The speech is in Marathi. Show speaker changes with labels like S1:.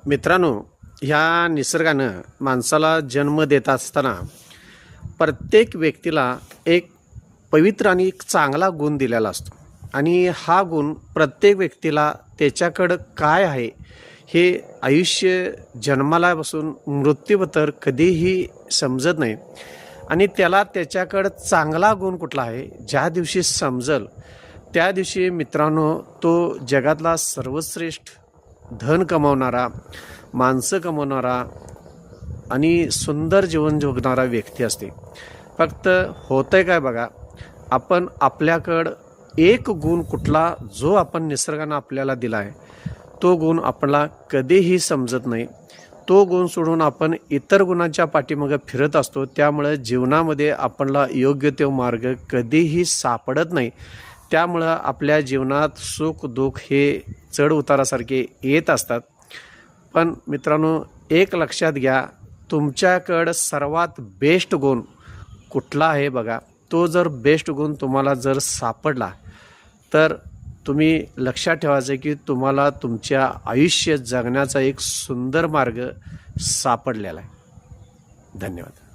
S1: मित्रांनो, ह्या निसर्गानं माणसाला जन्म देत असताना प्रत्येक व्यक्तीला एक पवित्र आणि एक चांगला गुण दिलेला असतो आणि हा गुण प्रत्येक व्यक्तीला त्याच्याकडं काय आहे हे आयुष्य जन्मालापासून मृत्यूपतर कधीही समजत नाही आणि त्याला त्याच्याकडं चांगला गुण कुठला आहे ज्या दिवशी समजल त्या दिवशी मित्रांनो तो जगातला सर्वश्रेष्ठ धन कमावणारा, माणसं कमावणारा आणि सुंदर जीवन जगणारा व्यक्ती असते. फक्त होतंय काय बघा, आपण आपल्याकडं एक गुण कुठला जो आपण निसर्गानं आपल्याला दिला आहे तो गुण आपल्याला कधीही समजत नाही. तो गुण सोडून आपण इतर गुणांच्या पाठीमागे फिरत असतो. त्यामुळे जीवनामध्ये आपल्याला योग्य तो मार्ग कधीही सापडत नाही. त्यामुळं आपल्या जीवनात सुख दुःख हे चढ उतारासारखे येत असतात. पण मित्रांनो, एक लक्षात घ्या, तुमच्याकडं सर्वात बेस्ट गुण कुठला आहे बघा. तो जर बेस्ट गुण तुम्हाला जर सापडला तर तुम्ही लक्षात ठेवायचं की तुम्हाला तुमच्या आयुष्य जगण्याचा एक सुंदर मार्ग सापडलेला आहे. धन्यवाद.